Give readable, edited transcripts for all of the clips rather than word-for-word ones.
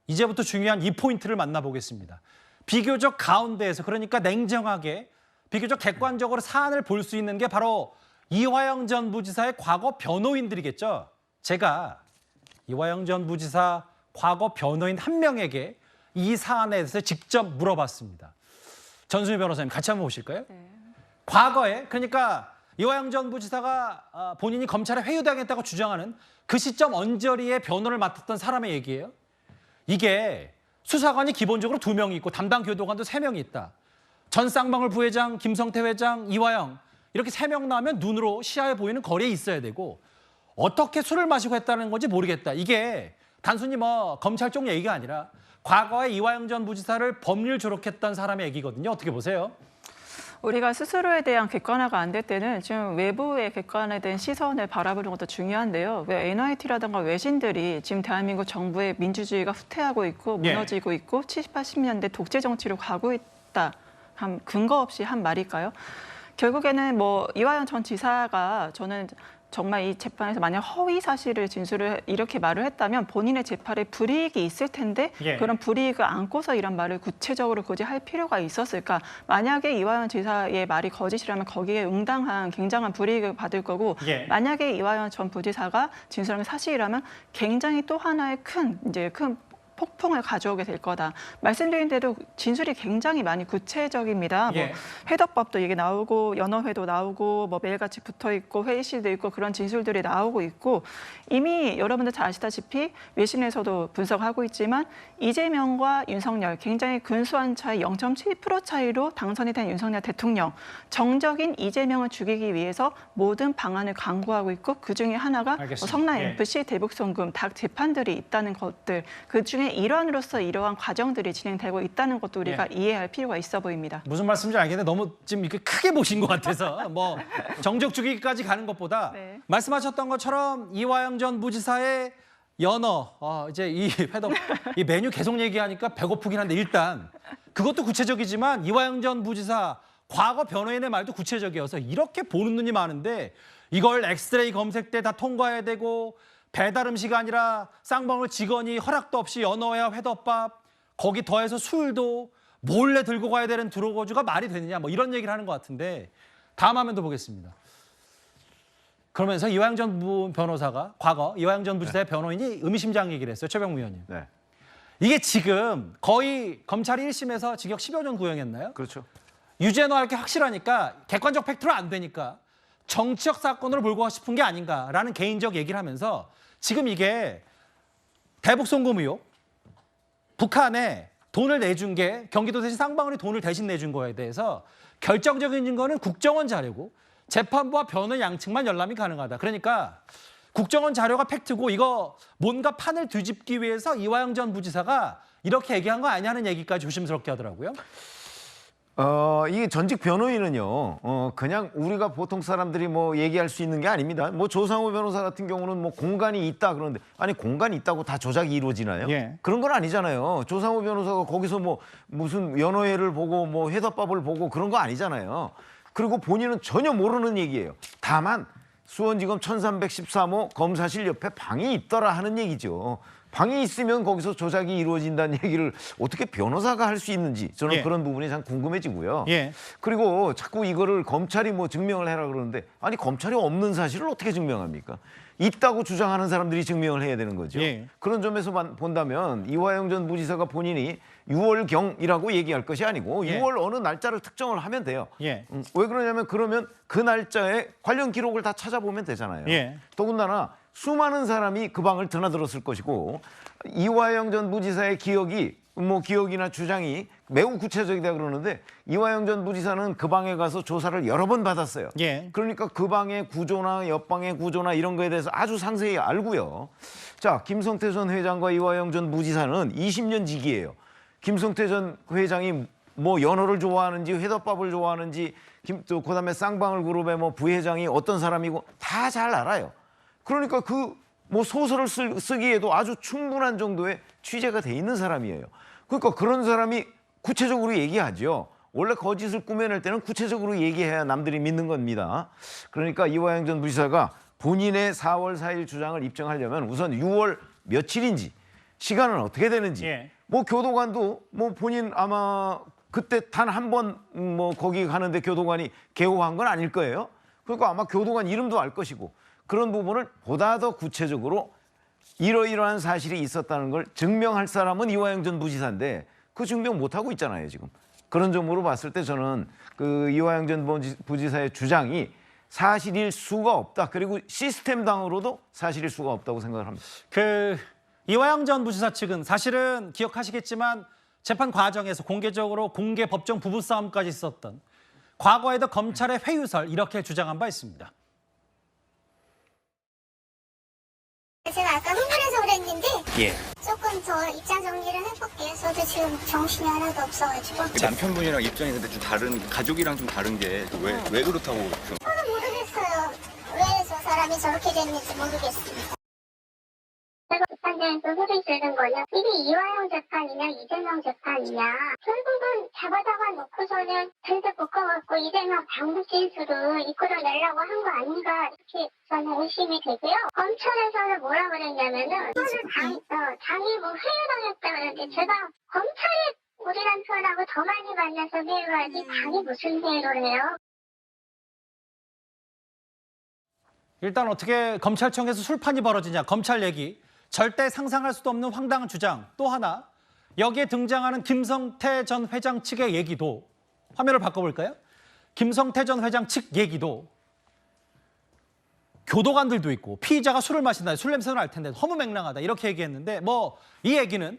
이제부터 중요한 이 포인트를 만나보겠습니다. 비교적 가운데에서 그러니까 냉정하게 비교적 객관적으로 사안을 볼 수 있는 게 바로 이화영 전 부지사의 과거 변호인들이겠죠. 제가 이화영 전 부지사 과거 변호인 한 명에게 이 사안에 대해서 직접 물어봤습니다. 전수미 변호사님 같이 한번 보실까요? 네. 과거에 그러니까 이화영 전 부지사가 본인이 검찰에 회유당했다고 주장하는 그 시점 언저리에 변호를 맡았던 사람의 얘기예요. 이게 수사관이 기본적으로 2명이 있고 담당 교도관도 3명이 있다. 전 쌍방울 부회장, 김성태 회장, 이화영 이렇게 3명 나오면 눈으로 시야에 보이는 거리에 있어야 되고 어떻게 술을 마시고 했다는 건지 모르겠다. 이게 단순히 뭐 검찰 쪽 얘기가 아니라 과거에 이화영 전 부지사를 법률 졸업했던 사람의 얘기거든요. 어떻게 보세요? 우리가 스스로에 대한 객관화가 안 될 때는 지금 외부의 객관화된 시선을 바라보는 것도 중요한데요. 왜 NIT라든가 외신들이 지금 대한민국 정부의 민주주의가 후퇴하고 있고 무너지고 있고 70, 80년대 독재 정치로 가고 있다. 한 근거 없이 한 말일까요? 결국에는 뭐 이화영 전 지사가 저는 정말 이 재판에서 만약 허위 사실을 진술을 이렇게 말을 했다면 본인의 재판에 불이익이 있을 텐데 그런 불이익을 안고서 이런 말을 구체적으로 굳이 할 필요가 있었을까? 만약에 이화영 지사의 말이 거짓이라면 거기에 응당한 굉장한 불이익을 받을 거고 만약에 이화영 전 부지사가 진술한 게 사실이라면 굉장히 또 하나의 큰 폭풍을 가져오게 될 거다. 말씀드린 대로 진술이 굉장히 많이 구체적입니다. 뭐 회덮밥도 얘기 나오고 연어회도 나오고 뭐 매일같이 붙어 있고 회의실도 있고 그런 진술들이 나오고 있고 이미 여러분들 잘 아시다시피 외신에서도 분석하고 있지만 이재명과 윤석열 굉장히 근소한 차이 0.7% 차이로 당선이 된 윤석열 대통령 정적인 이재명을 죽이기 위해서 모든 방안을 강구하고 있고 그중에 하나가 뭐 성남 FC 대북송금 닭 재판들이 있다는 것들 그중에 일환으로서 이러한 과정들이 진행되고 있다는 것도 우리가 이해할 필요가 있어 보입니다. 무슨 말씀인지 알겠는데 너무 지금 이렇게 크게 보신 것 같아서 뭐 정적 주기까지 가는 것보다 말씀하셨던 것처럼 이화영 전 부지사의 연어 이제 이 회덮 이 메뉴 계속 얘기하니까 배고프긴 한데 일단 그것도 구체적이지만 이화영 전 부지사 과거 변호인의 말도 구체적이어서 이렇게 보는 눈이 많은데 이걸 엑스레이 검색 때 다 통과해야 되고 배달 음식이 아니라 쌍방울 직원이 허락도 없이 연어야 회덮밥 거기 더해서 술도 몰래 들고 가야 되는 드로거주가 말이 되느냐 뭐 이런 얘기를 하는 것 같은데 다음 화면도 보겠습니다. 그러면서 이화영 전 변호사가 과거 이화영 전 부지사의 변호인이 의미심장 얘기를 했어요. 최병무 의원님. 이게 지금 거의 검찰이 1심에서 징역 10여 년 구형했나요? 그렇죠. 유죄노할 게 확실하니까 객관적 팩트로 안 되니까 정치적 사건으로 몰고 가고 싶은 게 아닌가라는 개인적 얘기를 하면서 지금 이게 대북송금 의혹, 북한에 돈을 내준 게 경기도 대신 쌍방울이 돈을 대신 내준 거에 대해서 결정적인 증거는 국정원 자료고 재판부와 변호인 양측만 열람이 가능하다. 그러니까 국정원 자료가 팩트고 이거 뭔가 판을 뒤집기 위해서 이화영 전 부지사가 이렇게 얘기한 거 아니냐는 얘기까지 조심스럽게 하더라고요. 이게 전직 변호인은요, 그냥 우리가 보통 사람들이 뭐 얘기할 수 있는 게 아닙니다. 뭐 조상우 변호사 같은 경우는 뭐 공간이 있다 그러는데, 아니, 공간이 있다고 다 조작이 이루어지나요? 그런 건 아니잖아요. 조상우 변호사가 거기서 뭐 무슨 연어회를 보고 뭐 회덮밥을 보고 그런 거 아니잖아요. 그리고 본인은 전혀 모르는 얘기예요. 다만 수원지검 1313호 검사실 옆에 방이 있더라 하는 얘기죠. 방이 있으면 거기서 조작이 이루어진다는 얘기를 어떻게 변호사가 할 수 있는지 저는 그런 부분이 참 궁금해지고요. 그리고 자꾸 이거를 검찰이 뭐 증명을 해라 그러는데 아니 검찰이 없는 사실을 어떻게 증명합니까? 있다고 주장하는 사람들이 증명을 해야 되는 거죠. 그런 점에서 본다면 이화영 전 부지사가 본인이 6월경이라고 얘기할 것이 아니고 6월 어느 날짜를 특정을 하면 돼요. 왜 그러냐면 그러면 그 날짜에 관련 기록을 다 찾아보면 되잖아요. 더군다나 수많은 사람이 그 방을 드나들었을 것이고 이화영 전 부지사의 기억이나 주장이 매우 구체적이다 그러는데 이화영 전 부지사는 그 방에 가서 조사를 여러 번 받았어요. 그러니까 그 방의 구조나 옆방의 구조나 이런 거에 대해서 아주 상세히 알고요. 자, 김성태 전 회장과 이화영 전 부지사는 20년 지기예요. 김성태 전 회장이 뭐 연어를 좋아하는지 회덮밥을 좋아하는지 또 그다음에 쌍방울 그룹의 뭐 부회장이 어떤 사람이고 다 잘 알아요. 그러니까 그 뭐 소설을 쓰기에도 아주 충분한 정도의 취재가 돼 있는 사람이에요. 그러니까 그런 사람이 구체적으로 얘기하죠. 원래 거짓을 꾸며낼 때는 구체적으로 얘기해야 남들이 믿는 겁니다. 그러니까 이화영 전 부지사가 본인의 4월 4일 주장을 입증하려면 우선 6월 며칠인지 시간은 어떻게 되는지. 예. 뭐 교도관도 뭐 본인 아마 그때 단 한 번 뭐 거기 가는데 교도관이 개호한 건 아닐 거예요. 그러니까 아마 교도관 이름도 알 것이고 그런 부분을 보다 더 구체적으로 이러이러한 사실이 있었다는 걸 증명할 사람은 이화영 전 부지사인데 그 증명 못 하고 있잖아요 지금. 그런 점으로 봤을 때 저는 그 이화영 전 부지사의 주장이 사실일 수가 없다. 그리고 시스템상으로도 사실일 수가 없다고 생각을 합니다. 그 이화영 전 부지사 측은 사실은 기억하시겠지만 재판 과정에서 공개적으로 공개 법정 부부싸움까지 있었던 과거에도 검찰의 회유설 이렇게 주장한 바 있습니다. 제가 아까 흥분해서 그랬는데 예. 조금 더 입장 정리를 해볼게요. 저도 지금 정신이 하나도 없어가지고. 남편분이랑 입장이 근데 좀 다른 가족이랑 좀 다른 게 왜 그렇다고 좀 저도 모르겠어요. 왜 저 사람이 저렇게 됐는지 모르겠습니다. 제가 비판장에서 소리 지르는 거는 이게 이화영 재판이냐 이재명 재판이냐 결국은 잡아다가 놓고서는 덜덜 볶아갖고 이재명 방부 진술을 이끌어내려고 한 거 아닌가 이렇게 저는 의심이 되고요. 검찰에서는 뭐라 그랬냐면은 장이 뭐 회유당했다 그랬는데 제가 검찰이 우리 남편하고 더 많이 만나서 회유를 하지 장이 무슨 회유를 해요? 일단 어떻게 검찰청에서 술판이 벌어지냐, 검찰 얘기, 절대 상상할 수도 없는 황당한 주장. 또 하나, 여기에 등장하는 김성태 전 회장 측의 얘기도, 화면을 바꿔볼까요? 김성태 전 회장 측 얘기도 교도관들도 있고 피의자가 술을 마신다, 술 냄새는 알 텐데 허무맹랑하다 이렇게 얘기했는데 뭐 이 얘기는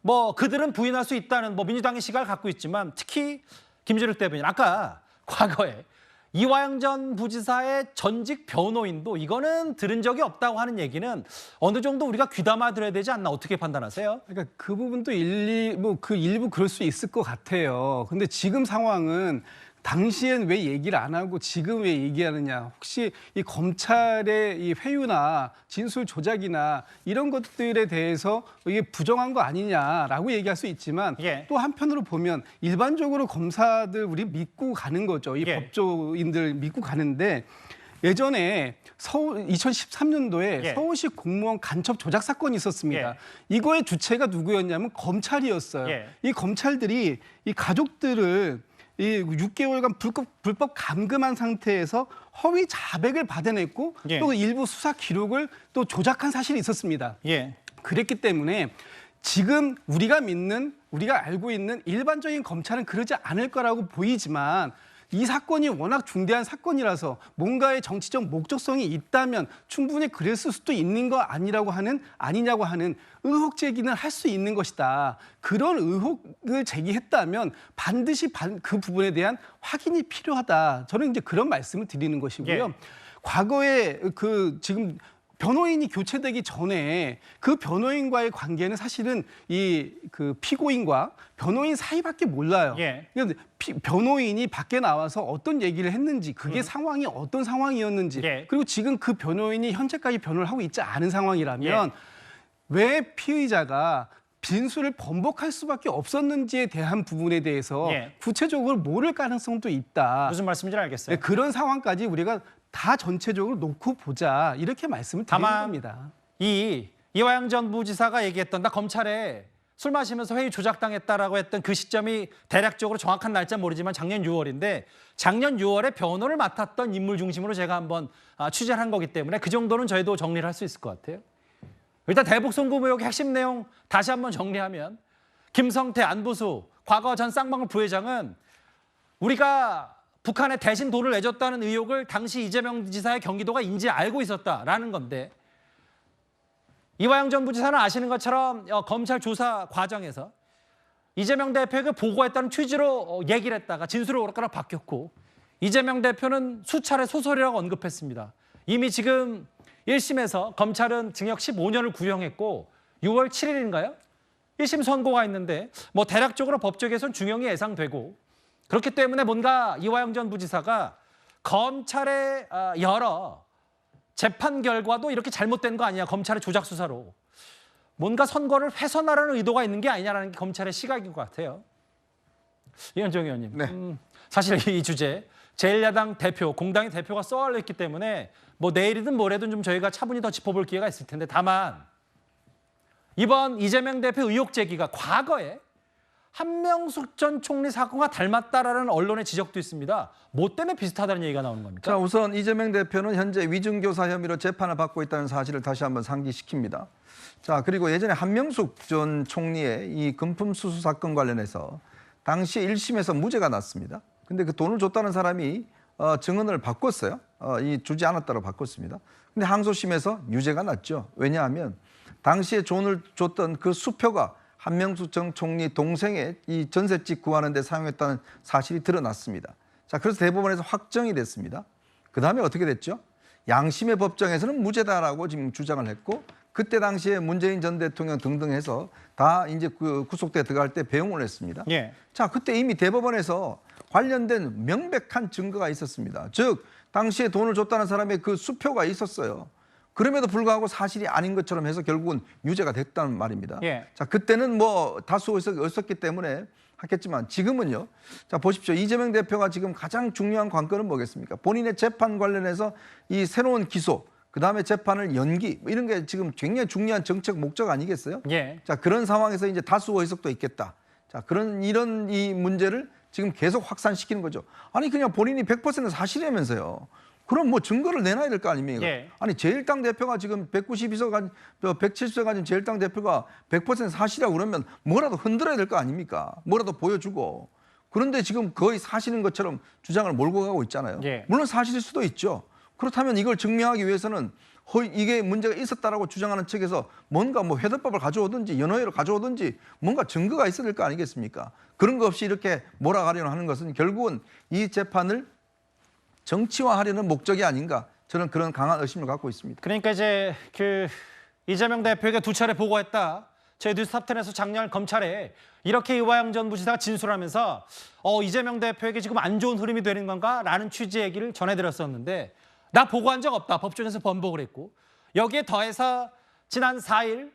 뭐 그들은 부인할 수 있다는 뭐 민주당의 시각을 갖고 있지만 특히 김준일 대변인 아까 과거에 이화영 전 부지사의 전직 변호인도 이거는 들은 적이 없다고 하는 얘기는 어느 정도 우리가 귀담아 들어야 되지 않나 어떻게 판단하세요? 그러니까 그 부분도 그 일부 그럴 수 있을 것 같아요. 근데 지금 상황은 당시엔 왜 얘기를 안 하고 지금 왜 얘기하느냐. 혹시 이 검찰의 이 회유나 진술 조작이나 이런 것들에 대해서 이게 부정한 거 아니냐라고 얘기할 수 있지만 예. 또 한편으로 보면 일반적으로 검사들 우리 믿고 가는 거죠. 이 예. 법조인들 믿고 가는데 예전에 2013년도에 예. 서울시 공무원 간첩 조작 사건이 있었습니다. 예. 이거의 주체가 누구였냐면 검찰이었어요. 예. 이 검찰들이 이 가족들을 이 6개월간 불법 감금한 상태에서 허위 자백을 받아냈고 예. 또 일부 수사 기록을 또 조작한 사실이 있었습니다. 예. 그랬기 때문에 지금 우리가 알고 있는 일반적인 검찰은 그러지 않을 거라고 보이지만 이 사건이 워낙 중대한 사건이라서 뭔가의 정치적 목적성이 있다면 충분히 그랬을 수도 있는 거 아니냐고 하는 의혹 제기는 할 수 있는 것이다. 그런 의혹을 제기했다면 반드시 그 부분에 대한 확인이 필요하다. 저는 이제 그런 말씀을 드리는 것이고요. 예. 과거에 지금 변호인이 교체되기 전에 그 변호인과의 관계는 사실은 그 피고인과 변호인 사이밖에 몰라요. 예. 그런데 변호인이 밖에 나와서 어떤 얘기를 했는지 그게 상황이 어떤 상황이었는지 예. 그리고 지금 그 변호인이 현재까지 변호를 하고 있지 않은 상황이라면 예. 왜 피의자가 진술을 번복할 수밖에 없었는지에 대한 부분에 대해서 예. 구체적으로 모를 가능성도 있다. 무슨 말씀인지 알겠어요. 네, 그런 상황까지 우리가 다 전체적으로 놓고 보자 이렇게 말씀을 드리는 다만 겁니다. 이화영 전 부지사가 얘기했던 나 검찰에 술 마시면서 회의 조작당했다라고 했던 그 시점이 대략적으로 정확한 날짜는 모르지만 작년 6월인데 작년 6월에 변호를 맡았던 인물 중심으로 제가 한번 취재를 한 거기 때문에 그 정도는 저희도 정리를 할 수 있을 것 같아요. 일단 대북 송금 의혹의 핵심 내용 다시 한번 정리하면 김성태 안부수 과거 전 쌍방울 부회장은 우리가 북한에 대신 돈을 내줬다는 의혹을 당시 이재명 지사의 경기도가 인지 알고 있었다라는 건데 이화영 전 부지사는 아시는 것처럼 검찰 조사 과정에서 이재명 대표에게 보고했다는 취지로 얘기를 했다가 진술을 오락가락 바뀌었고 이재명 대표는 수차례 소설이라고 언급했습니다. 이미 지금 1심에서 검찰은 징역 15년을 구형했고 6월 7일인가요? 1심 선고가 있는데 뭐 대략적으로 법조계에서는 중형이 예상되고 그렇기 때문에 뭔가 이화영 전 부지사가 검찰의 여러 재판 결과도 이렇게 잘못된 거 아니냐, 검찰의 조작 수사로. 뭔가 선거를 훼손하려는 의도가 있는 게 아니냐라는 게 검찰의 시각인 것 같아요. 이현정 의원님, 네. 사실 이 주제 제1야당 대표, 공당의 대표가 쏘아올렸기 때문에 뭐 내일이든 모레든 좀 저희가 차분히 더 짚어볼 기회가 있을 텐데 다만 이번 이재명 대표 의혹 제기가 과거에 한명숙 전 총리 사건과 닮았다라는 언론의 지적도 있습니다. 뭐 때문에 비슷하다는 얘기가 나오는 겁니까? 자, 우선 이재명 대표는 현재 위증교사 혐의로 재판을 받고 있다는 사실을 다시 한번 상기시킵니다. 자, 그리고 예전에 한명숙 전 총리의 이 금품 수수 사건 관련해서 당시 1심에서 무죄가 났습니다. 근데 그 돈을 줬다는 사람이 증언을 바꿨어요. 이 주지 않았다고 바꿨습니다. 근데 항소심에서 유죄가 났죠. 왜냐하면 당시에 돈을 줬던 그 수표가 한명숙 전 총리 동생의 이 전셋집 구하는 데 사용했다는 사실이 드러났습니다. 자, 그래서 대법원에서 확정이 됐습니다. 그 다음에 어떻게 됐죠? 양심의 법정에서는 무죄다라고 지금 주장을 했고, 그때 당시에 문재인 전 대통령 등등 해서 다 이제 그 구속대 들어갈 때 배웅을 했습니다. 예. 자, 그때 이미 대법원에서 관련된 명백한 증거가 있었습니다. 즉, 당시에 돈을 줬다는 사람의 그 수표가 있었어요. 그럼에도 불구하고 사실이 아닌 것처럼 해서 결국은 유죄가 됐다는 말입니다. 예. 자, 그때는 뭐 다수 의석이 없었기 때문에 하겠지만 지금은요. 자, 보십시오. 이재명 대표가 지금 가장 중요한 관건은 뭐겠습니까? 본인의 재판 관련해서 이 새로운 기소, 그다음에 재판을 연기, 이런 게 지금 굉장히 중요한 정책 목적 아니겠어요? 예. 자, 그런 상황에서 이제 다수 의석도 있겠다. 자, 이런 이 문제를 지금 계속 확산시키는 거죠. 아니, 그냥 본인이 100% 사실이라면서요. 그럼 뭐 증거를 내놔야 될 거 아닙니까? 예. 아니, 제1당 대표가 지금 192석 가진, 170석 가진 제1당 대표가 100% 사실이라고 그러면 뭐라도 흔들어야 될 거 아닙니까? 뭐라도 보여주고. 그런데 지금 거의 사실인 것처럼 주장을 몰고 가고 있잖아요. 예. 물론 사실일 수도 있죠. 그렇다면 이걸 증명하기 위해서는 이게 문제가 있었다라고 주장하는 측에서 뭔가 뭐 회덮밥을 가져오든지 연호회를 가져오든지 뭔가 증거가 있어야 될 거 아니겠습니까? 그런 거 없이 이렇게 몰아가려고 하는 것은 결국은 이 재판을 정치화하려는 목적이 아닌가, 저는 그런 강한 의심을 갖고 있습니다. 그러니까 이제 그 이재명 대표에게 2차례 보고했다. 저희 뉴스탑10에서 작년 검찰에 이렇게 이화영 전 부지사가 진술하면서 이재명 대표에게 지금 안 좋은 흐름이 되는 건가라는 취지의 얘기를 전해드렸었는데, 나 보고한 적 없다. 법정에서 번복을 했고, 여기에 더해서 지난 4일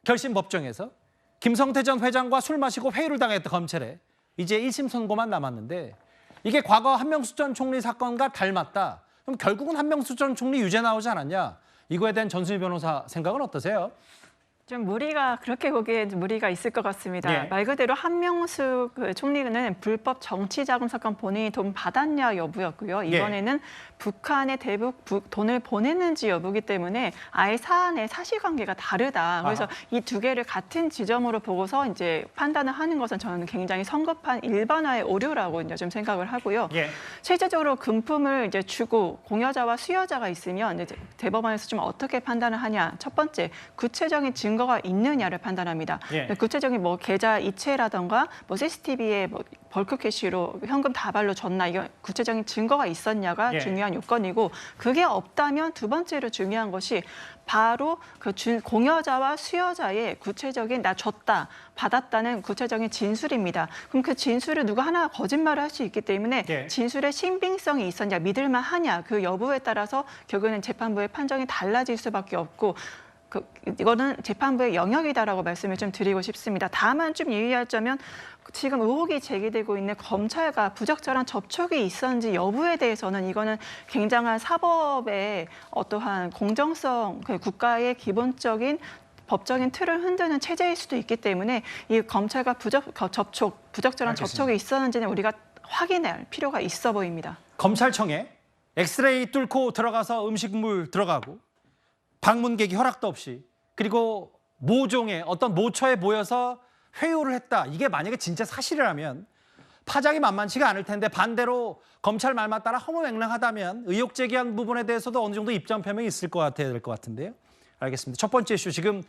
결심 법정에서 김성태 전 회장과 술 마시고 회유를 당했던 검찰에 이제 1심 선고만 남았는데, 이게 과거 한명숙 전 총리 사건과 닮았다. 그럼 결국은 한명숙 전 총리 유죄 나오지 않았냐? 이거에 대한 전수미 변호사 생각은 어떠세요? 좀 그렇게 보기에 무리가 있을 것 같습니다. 예. 말 그대로 한명숙 총리는 불법 정치 자금 사건 본인이 돈 받았냐 여부였고요. 이번에는 북한에 대북 돈을 보냈는지 여부기 때문에 아예 사안의 사실관계가 다르다. 그래서 이 두 개를 같은 지점으로 보고서 이제 판단을 하는 것은 저는 굉장히 성급한 일반화의 오류라고 이제 좀 생각을 하고요. 예. 실제적으로 금품을 이제 주고 공여자와 수여자가 있으면 이제 대법원에서 좀 어떻게 판단을 하냐. 첫 번째, 구체적인 증거가 있느냐를 판단합니다. 예. 구체적인 뭐 계좌 이체라던가 뭐 CCTV에 뭐 벌크 캐시로 현금 다발로 줬나, 이거 구체적인 증거가 있었냐가 예. 중요한 요건이고, 그게 없다면 두 번째로 중요한 것이 바로 그 공여자와 수여자의 구체적인 나 줬다, 받았다는 구체적인 진술입니다. 그럼 그 진술을 누가 하나 거짓말을 할 수 있기 때문에 예. 진술의 신빙성이 있었냐, 믿을만 하냐, 그 여부에 따라서 결국에는 재판부의 판정이 달라질 수밖에 없고, 이거는 재판부의 영역이다라고 말씀을 좀 드리고 싶습니다. 다만 좀 유의하자면, 지금 의혹이 제기되고 있는 검찰과 부적절한 접촉이 있었는지 여부에 대해서는 이거는 굉장한 사법의 어떠한 공정성, 국가의 기본적인 법적인 틀을 흔드는 체제일 수도 있기 때문에 이 검찰과 부적절한 알겠습니다. 접촉이 있었는지는 우리가 확인할 필요가 있어 보입니다. 검찰청에 엑스레이 뚫고 들어가서 음식물 들어가고 방문객이 허락도 없이, 그리고 모종의 어떤 모처에 모여서 회유를 했다. 이게 만약에 진짜 사실이라면 파장이 만만치가 않을 텐데, 반대로 검찰 말만 따라 허무맹랑하다면 의혹 제기한 부분에 대해서도 어느 정도 입장 표명이 있을 것 같아야 될 것 같은데요. 알겠습니다. 첫 번째 이슈, 지금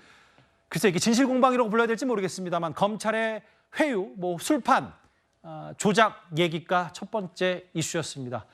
글쎄 이게 진실공방이라고 불러야 될지 모르겠습니다만 검찰의 회유, 뭐 술판, 조작 얘기가 첫 번째 이슈였습니다.